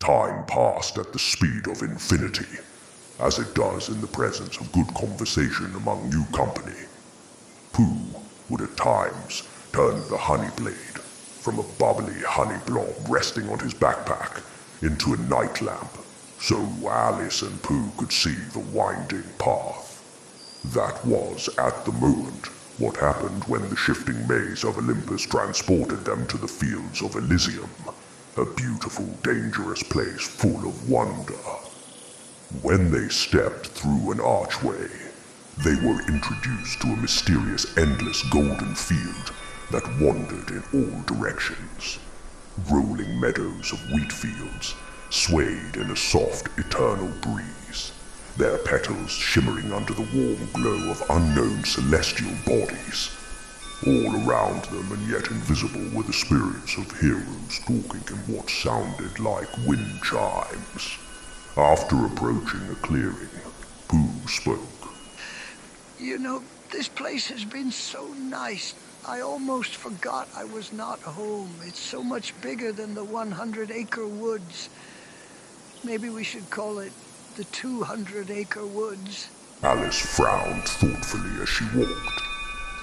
Time passed at the speed of infinity, as it does in the presence of good conversation among new company. Pooh would at times turn the honey blade from a bubbly honey blob resting on his backpack into a night lamp, so Alice and Pooh could see the winding path. That was, at the moment, what happened when the shifting maze of Olympus transported them to the fields of Elysium, a beautiful, dangerous place full of wonder. When they stepped through an archway, they were introduced to a mysterious, endless golden field that wandered in all directions. Rolling meadows of wheat fields swayed in a soft, eternal breeze, their petals shimmering under the warm glow of unknown celestial bodies. All around them and yet invisible were the spirits of heroes talking in what sounded like wind chimes. After approaching a clearing, Pooh spoke. You know, this place has been so nice. I almost forgot I was not home. It's so much bigger than the 100-acre woods. Maybe we should call it the 200-acre woods. Alice frowned thoughtfully as she walked,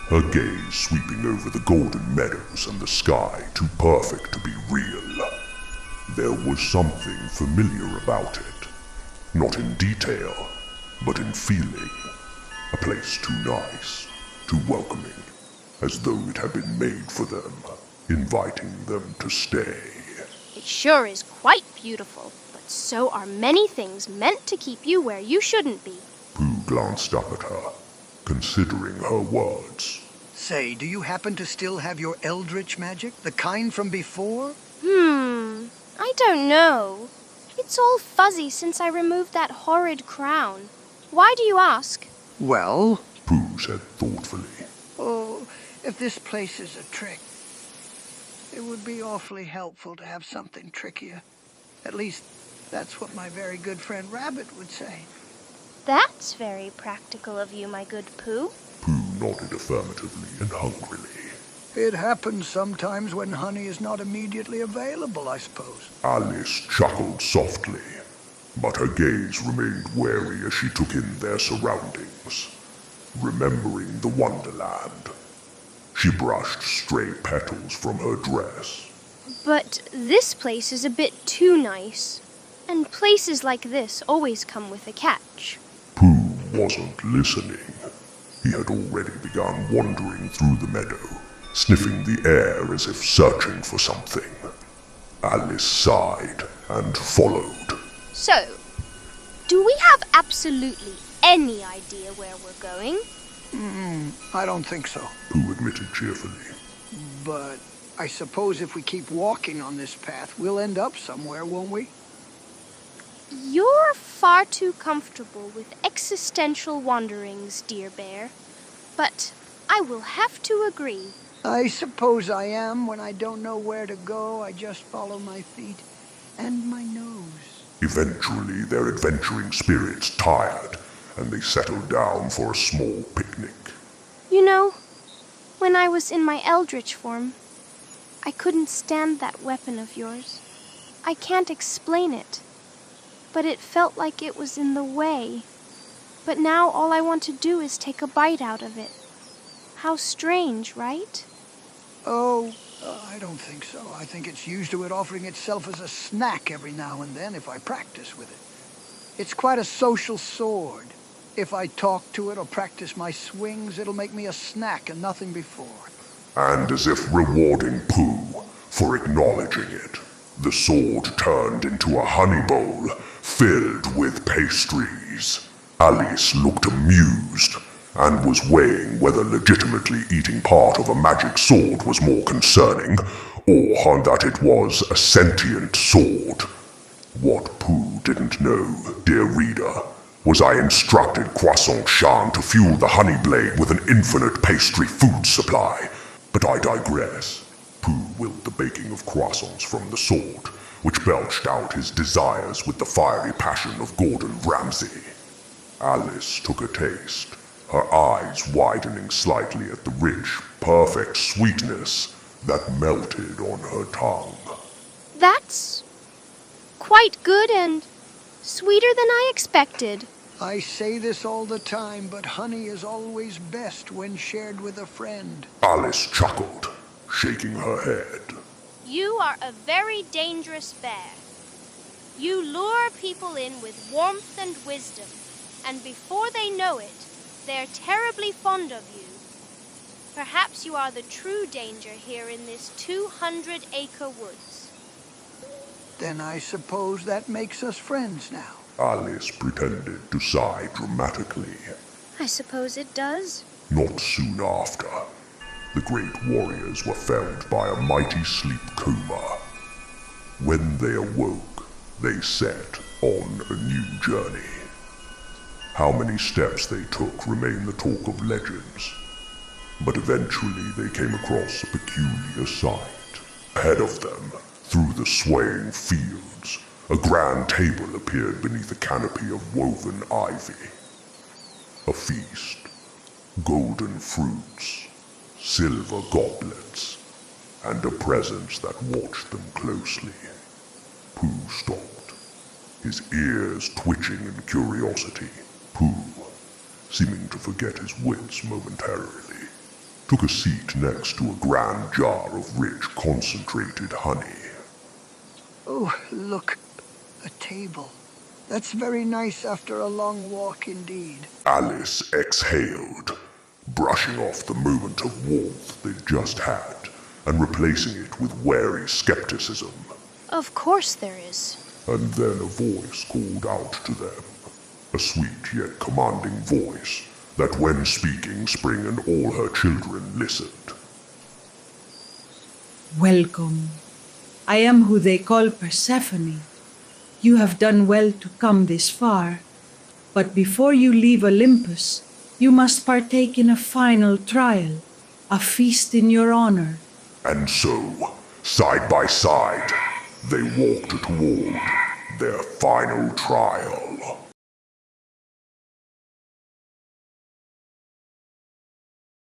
her gaze sweeping over the golden meadows and the sky too perfect to be real. There was something familiar about it, not in detail, but in feeling. A place too nice, too welcoming, as though it had been made for them, inviting them to stay. It sure is quite beautiful, but so are many things meant to keep you where you shouldn't be. Pooh glanced up at her, considering her words. Say, do you happen to still have your eldritch magic, the kind from before? I don't know. It's all fuzzy since I removed that horrid crown. Why do you ask? Well, Pooh said thoughtfully. oh, if this place is a trick, it would be awfully helpful to have something trickier. At least, that's what my very good friend Rabbit would say. That's very practical of you, my good Pooh. Pooh nodded affirmatively and hungrily. It happens sometimes when honey is not immediately available, I suppose. Alice chuckled softly, but her gaze remained wary as she took in their surroundings, remembering the Wonderland. She brushed stray petals from her dress. But this place is a bit too nice. And places like this always come with a catch. Pooh wasn't listening. He had already begun wandering through the meadow, sniffing the air as if searching for something. Alice sighed and followed. So, do we have absolutely any idea where we're going? I don't think so. Pooh admitted cheerfully. But I suppose if we keep walking on this path, we'll end up somewhere, won't we? You're far too comfortable with existential wanderings, dear bear. But I will have to agree. I suppose I am. When I don't know where to go, I just follow my feet and my nose. Eventually, their adventuring spirits tired, and they settled down for a small picnic. You know, when I was in my eldritch form, I couldn't stand that weapon of yours. I can't explain it, but it felt like it was in the way. But now all I want to do is take a bite out of it. How strange, right? Oh, I don't think so. I think it's used to it offering itself as a snack every now and then if I practice with it. It's quite a social sword. If I talk to it or practice my swings, it'll make me a snack and nothing before. And as if rewarding Pooh for acknowledging it, the sword turned into a honey bowl filled with pastries. Alice looked amused and was weighing whether legitimately eating part of a magic sword was more concerning, or that it was a sentient sword. What Pooh didn't know, dear reader, was I instructed Croissant Shan to fuel the honey blade with an infinite pastry food supply. But I digress. Pooh willed the baking of croissants from the sword, which belched out his desires with the fiery passion of Gordon Ramsay. Alice took a taste, her eyes widening slightly at the rich, perfect sweetness that melted on her tongue. That's quite good and sweeter than I expected. I say this all the time, but honey is always best when shared with a friend. Alice chuckled, shaking her head. You are a very dangerous bear. You lure people in with warmth and wisdom, and before they know it, they're terribly fond of you. Perhaps you are the true danger here in this 200-acre woods. Then I suppose that makes us friends now. Alice pretended to sigh dramatically. I suppose it does. Not soon after, the great warriors were felled by a mighty sleep coma. When they awoke, they set on a new journey. How many steps they took remain the talk of legends, but eventually they came across a peculiar sight. Ahead of them, through the swaying fields, a grand table appeared beneath a canopy of woven ivy. A feast, golden fruits, silver goblets, and a presence that watched them closely. Pooh stopped, his ears twitching in curiosity. Pooh, seeming to forget his wits momentarily, took a seat next to a grand jar of rich concentrated honey. Oh, look, a table. That's very nice after a long walk indeed. Alice exhaled, brushing off the moment of warmth they'd just had and replacing it with wary skepticism. Of course there is. And then a voice called out to them, a sweet yet commanding voice that when speaking Spring and all her children listened. Welcome. I am who they call Persephone. You have done well to come this far, but before you leave Olympus, you must partake in a final trial, a feast in your honor. And so, side by side, they walked toward their final trial.